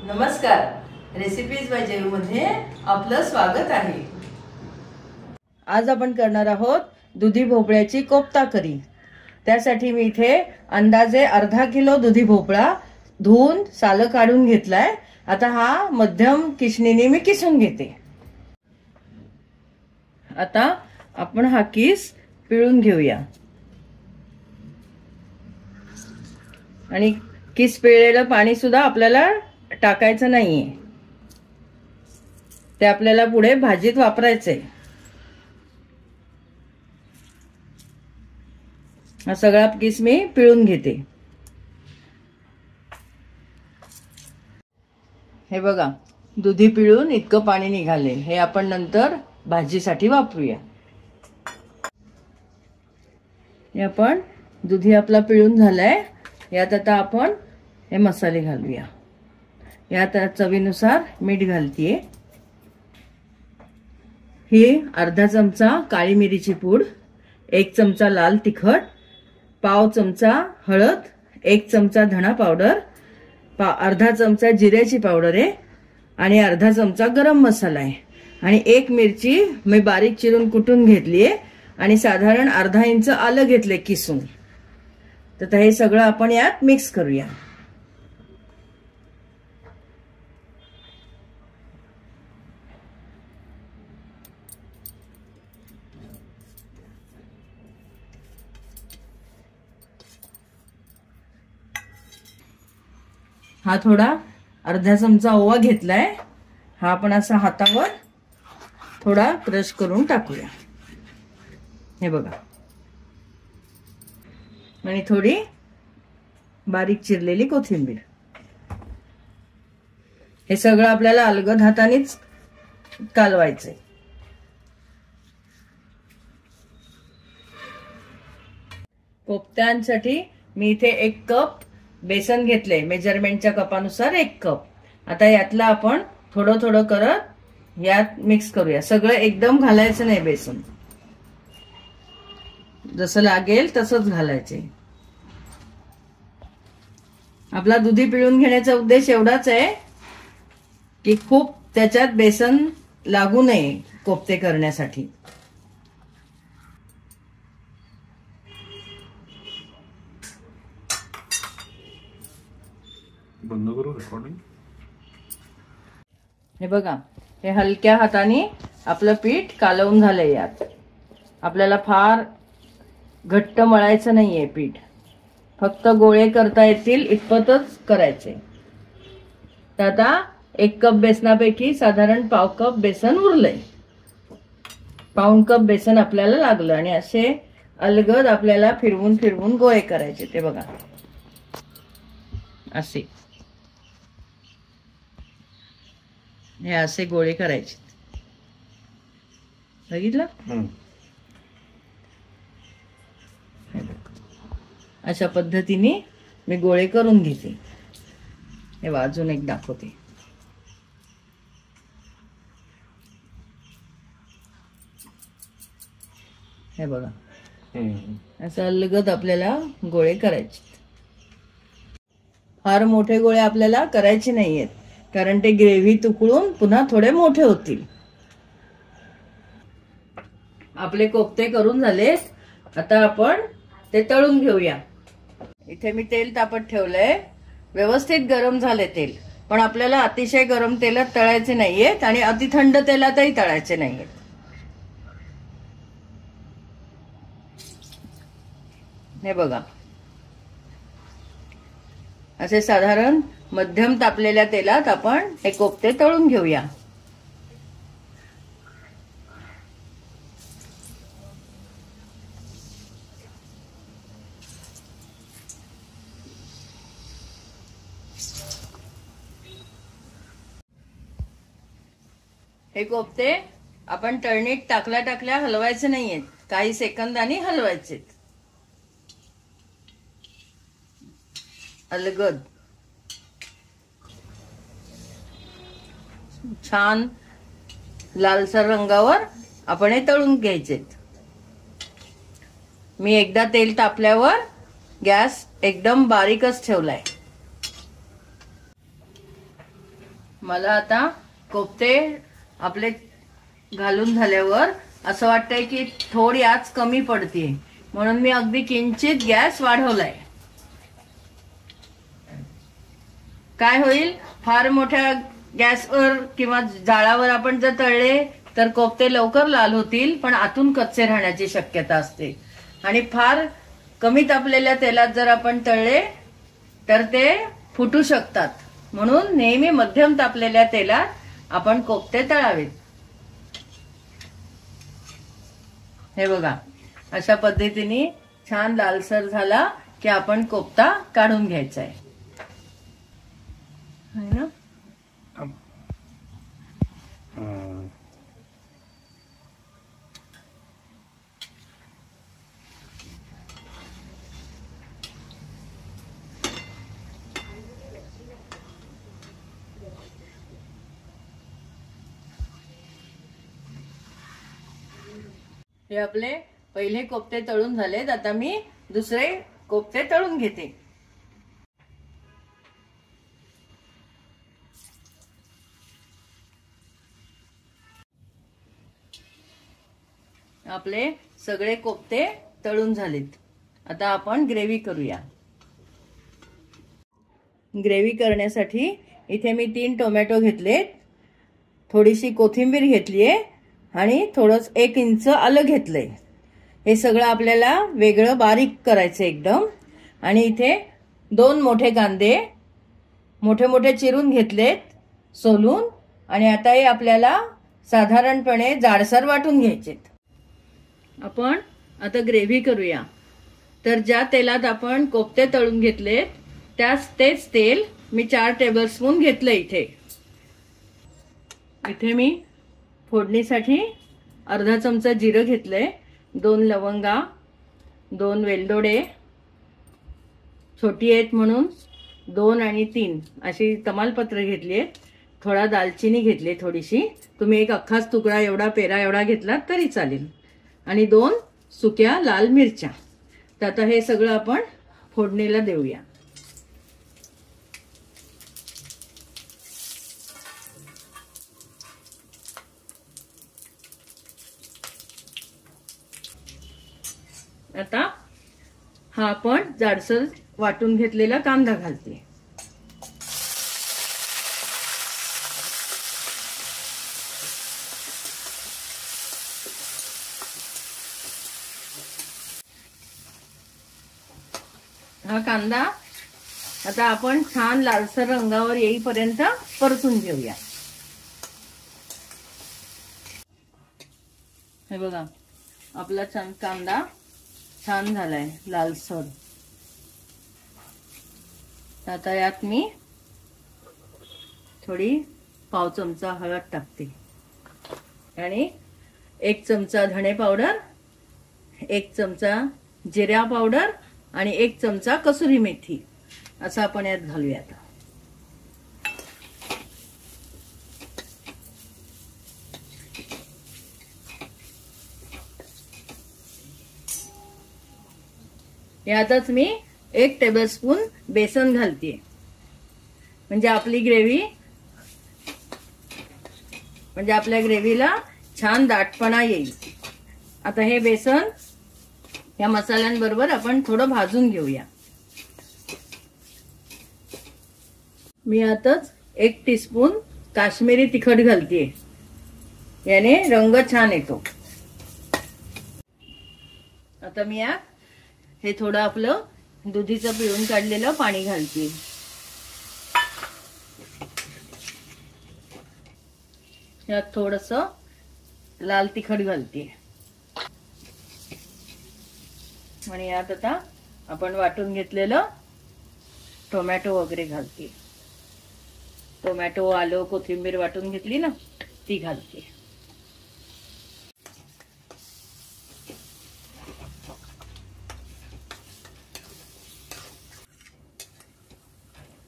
नमस्कार, recipes bye Jayu मध्ये आपलं स्वागत आहे। आज आपण करणार आहोत दुधी भोपळ्याची कोफ्ता करी। त्यासाठी मी इथे अंदाजे अर्धा किलो दुधी भोपळा धुवून साल काढून घेतलाय। आता हा मध्यम किसणीने मी किसून घेते। आता आपण हा किस पिळून घेऊया आणि किस पिळलेलं पाणी सुद्धा आपल्याला टाकायचं नाहीये, ते आपल्याला पुढे भाजीत वापरायचंय। हा सगळा किस मी पिळून घेते। हे बघा, दुधी पिळून इतकं पाणी निघाले। हे आपण नंतर भाजीसाठी वापरूया। हे आपण दुधी आपला पिळून झालाय। यात आता आपण हे मसाले घालूया। यात चवीनुसार मीठ घालतीये। ही अर्धा चमचा काळी मिरीची पूड, 1 चमचा लाल तिखट, पाव चमचा हळद, 1 चमचा धना पावडर, अर्धा चमचा जिऱ्याची पावडर आहे आणि अर्धा चमचा गरम मसाला आहे आणि 1 मिरची मी बारीक चिरून कुटून घेतलीये आणि साधारण अर्धा इंच आलं घेतले किसून। तर हे सगळं आपण यात मिक्स करूया। हा थोडा अर्धा चमचा ओवा घेतलाय। हा आपण असा हातावर थोडा क्रश करून टाकूया। हे बघा, आणि थोडी बारीक चिरलेली कोथिंबीर। हे सगळं आपल्याला अलगद हातानेच कालवायचंय। कोफ्त्यांसाठी मी इथे 1 कप बेसन घेतले, मेजरमेंटच्या कपानुसार 1 कप। आता यातला आपण थोडं थोडं करत यात मिक्स करूया। सगळं एकदम घालायचं नाही, बेसन जसं लागेल तसंच घालायचे। आपला दुधी पिळून घेण्याचा उद्देश एवढाच आहे की खूप त्याच्यात बेसन लागू नये कोफ्ते करण्यासाठी। बंद करू रेकॉर्डिंग। हे बघा, हे हलक्या हाताने आपलं पीठ कालवून झालंय। यात आपल्याला फार घट्ट मळायचं नाहीये पीठ, फक्त गोळे करता येतील इतपतच करायचे। तर आता 1 कप बेसनापैकी साधारण पाव कप बेसन उरलंय। पाऊण कप बेसन आपल्याला लागलं आणि असे अलगद आपल्याला फिरवून फिरवून गोळे करायचे। ते बघा, असे हे असे गोळे करायचे। बघितलं? अशा पद्धतीने मी गोळे करून घेते। हे अजून एक दाखवते। हे बघा, असं अलगद आपल्याला गोळे करायचे। फार मोठे गोळे आपल्याला करायचे नाहीयेत, कारण ते ग्रेव्हीत उकळून पुन्हा थोडे मोठे होतील। आपले कोफ्ते करून झालेत। आता आपण ते तळून घेऊया। इथे मी तेल तापत ठेवलंय। व्यवस्थित गरम झाले तेल, पण आपल्याला अतिशय गरम तेलात तळायचे नाहीयेत आणि अति थंड तेलातही तळायचे नाहीयेत। हे बघा, असे साधारण मध्यम तापलेल्या तेलात आपण हे कोफ्ते तळून घेऊया। हे कोफ्ते आपण तळणीत टाकल्या हलवायचे नाहीयेत, काही सेकंदांनी हलवायचे। अलगद छान लालसर रंगावर आपण हे तळून घ्यायचे। मी एकदा तेल तापल्यावर गॅस एकदम बारीकच ठेवलाय। मला आता कोफ्ते आपले घालून झाल्यावर असं वाटतंय की थोडी आच कमी पडते, म्हणून मी अगदी किंचित गॅस वाढवलाय. काय होईल, फार मोठ्या गॅसवर किंवा जाळावर आपण जर तळले तर कोफ्ते लवकर लाल होतील, पण आतून कच्चे राहण्याची शक्यता असते. आणि फार कमी तापलेल्या तेलात जर आपण तळले तर ते फुटू शकतात. म्हणून नेहमी मध्यम तापलेल्या तेलात आपण कोफ्ते तळावेत. हे बघा, अशा पद्धतीने छान लालसर झाला की आपण कोफ्ता काढून घ्यायचा आहे ना. हे आपले पहिले कोफ्ते तळून झालेत. आता मी दुसरे कोफ्ते तळून घेते. आपले सगळे कोफ्ते तळून झालेत. आता आपण ग्रेव्ही करूया. ग्रेव्ही करण्यासाठी इथे मी 3 टोमॅटो घेतलेत, थोडीशी कोथिंबीर घेतलीये आणि थोडंच 1 इंच आलं घेतलंय. हे सगळं आपल्याला वेगळं बारीक करायचं एकदम. आणि इथे 2 मोठे कांदे मोठे मोठे चिरून घेतलेत सोलून. आणि आता हे आपल्याला साधारणपणे जाडसर वाटून घ्यायचेत. आपण आता ग्रेव्ही करूया. तर ज्या तेलात आपण कोफ्ते तळून घेतलेत तेच तेल मी 4 टेबलस्पून घेतलं. इथे मी फोडणीसाठी अर्धा चमचा जिरं घेतलंय, 2 लवंगा, 2 वेलदोडे छोटी आहेत म्हणून 2 आणि 3 अशी तमालपत्र घेतली आहेत. थोडा दालचिनी घेतली थोडीशी, तुम्ही एक अख्खाच तुकडा एवढा पेरा एवढा घेतला तरी चालेल. आणि 2 सुक्या लाल मिरच्या. तर आता हे सगळं आपण फोडणीला देऊया. आता हा आपण जाडसर वाटून घेतलेला कांदा घालते. हा कांदा आता आपण छान लालसर रंगावर येईपर्यंत परतून घेऊया. हे बघा, आपला छान कांदा छान झालाय लालसर. आता यात मी थोडी पाव चमचा हळद टाकते आणि 1 चमचा धणे पावडर, 1 चमचा जिरा पावडर आणि 1 चमचा कसुरी मेथी असं आपण यात घालूया. यातच मी 1 टेबलस्पून बेसन घालते, म्हणजे आपली ग्रेव्ही आपल्या ग्रेव्हीला छान दाटपणा येईल. आता हे बेसन या मसाल्यांबरोबर आपण थोडं भाजून घेऊया. मी यातच 1 टीस्पून काश्मीरी तिखट घालते, याने रंग छान येतो. आता मी यात हे थोडं आपलं दुधीचं पिळून काढलेलं पाणी घालते. यात थोडंसं लाल तिखट घालते आणि यात आता आपण वाटून घेतलेलं टोमॅटो वगैरे घालते. टोमॅटो, आलं, कोथिंबीर वाटून घेतली ना ती घालते.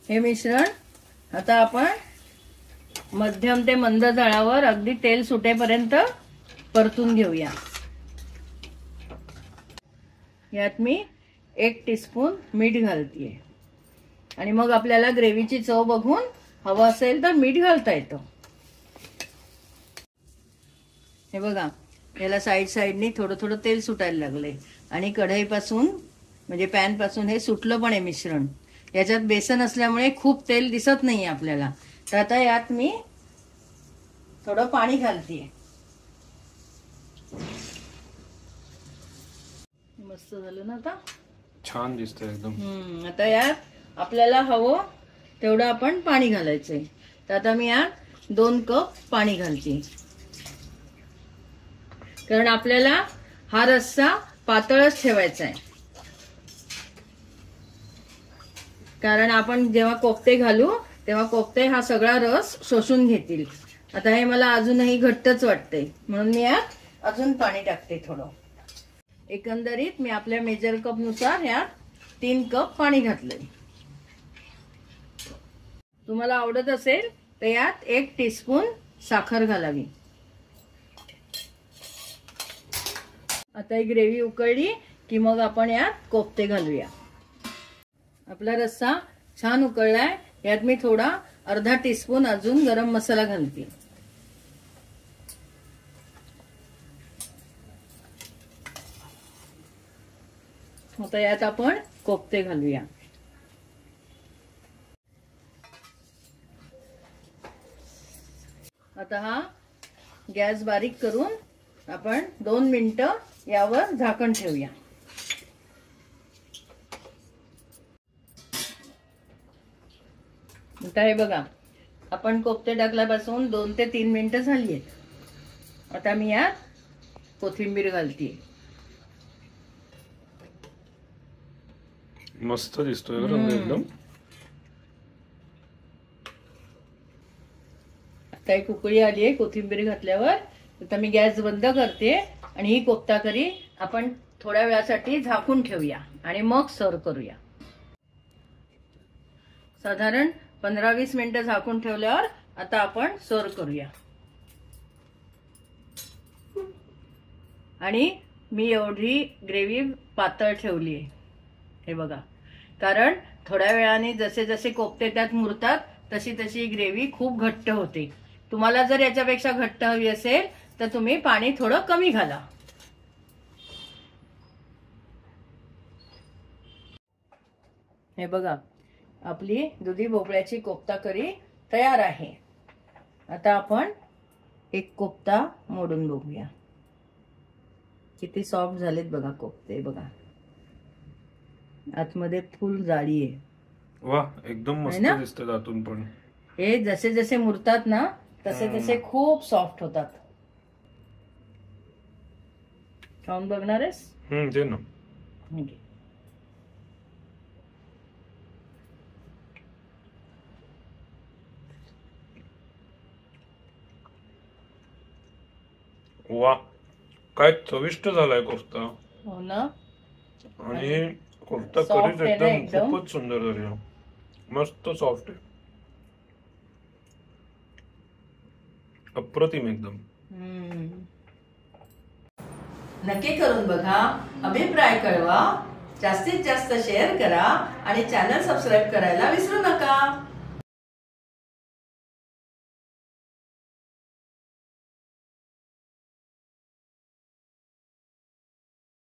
हे मिश्रण आता आपण मध्यम ते मंद जाळावर अगदी तेल सुटेपर्यंत परतून घेऊया. यात मी 1 टीस्पून मीठ घालते आणि मग आपल्याला ग्रेव्हीची चव बघून हवं असेल तर मीठ घालता येतं. हे बघा, याला साईडनी थोडं थोडं तेल सुटायला लागलंय आणि कढईपासून म्हणजे पॅन पासून हे सुटलं पण आहे मिश्रण. याच्यात बेसन असल्यामुळे खूप तेल दिसत नाहीये आपल्याला. तर आता यात मी थोडं पाणी घालतेय. मस्त झालं ना आता, छान दिसतंय एकदम. आता यात आपल्याला हवं तेवढं आपण पाणी घालायचंय. तर आता मी यात 2 कप पाणी घालते, कारण आपल्याला हा रस्सा पातळच ठेवायचा आहे. कारण आपण जेव्हा कोफ्ते घालू तेव्हा कोफ्ते हा सगळा रस शोषून घेतील. आता हे मला अजूनही घट्टच वाटतंय, म्हणून मी यात अजून पाणी टाकते थोडं. एकंदरीत मी आपल्या मेजर कप नुसार यात 3 कप पाणी घातलंय. तुम्हाला आवडत असेल तर यात 1 टीस्पून साखर घालावी. आता ही ग्रेव्ही उकळली की मग आपण यात कोफ्ते घालूया. आपला रस्सा छान उकळलाय. यात मी थोडा अर्धा टीस्पून अजून गरम मसाला घालते. आता यात आपण कोफ्ते घालूया. आता हा गॅस बारीक करून आपण 2 मिनिटं यावर झाकण ठेवूया. आता हे बघा, आपण कोफ्ते टाकल्यापासून 2 ते 3 मिनिटं झाली आहेत. आता मी यात कोथिंबीर घालते. मस्त दिसतोय रंग एकदम. आता एक उकळी आली आहे कोथिंबीर घातल्यावर. आता मी गॅस बंद करते आणि ही कोफ्ता करी आपण थोड्या वेळासाठी झाकून ठेवूया आणि मग सर्व करूया. साधारण 15-20 मिनिटं झाकून ठेवल्यावर आता आपण सर्व करूया. आणि मी एवढी ग्रेव्ही पातळ ठेवली आहे, हे बघा, कारण थोड्या वेळाने जसे जसे कोफ्ते त्यात मुरतात तशी तशी ग्रेव्ही खूप घट्ट होते. तुम्हाला जर याच्यापेक्षा घट्ट हवी असेल तर तुम्ही पाणी थोडं कमी घाला. हे बघा, आपली दुधी भोपळ्याची कोफ्ता करी तयार आहे. आता आपण एक कोफ्ता मोडून बघूया. किती सॉफ्ट झालेत बघा कोफ्ते. बघा, आतमध्ये फुल जाळी आहे. वा, एकदम मस्त दिसतात आतून पण. हे जसे जसे मुरतात ना तसे तसे खूप सॉफ्ट होतात. खाऊन बघणार आहेस? दे ना. वा, काय चविष्ट झालाय कोफ्ता. हो ना. आणि कोफ्ता करीच एकदम खूपच सुंदर झाली. मस्त सॉफ्ट आहे, अप्रतिम एकदम. नक्की करून बघा, अभिप्राय कळवा, जास्तीत जास्त शेअर करा आणि चॅनल सबस्क्राईब करायला विसरू नका.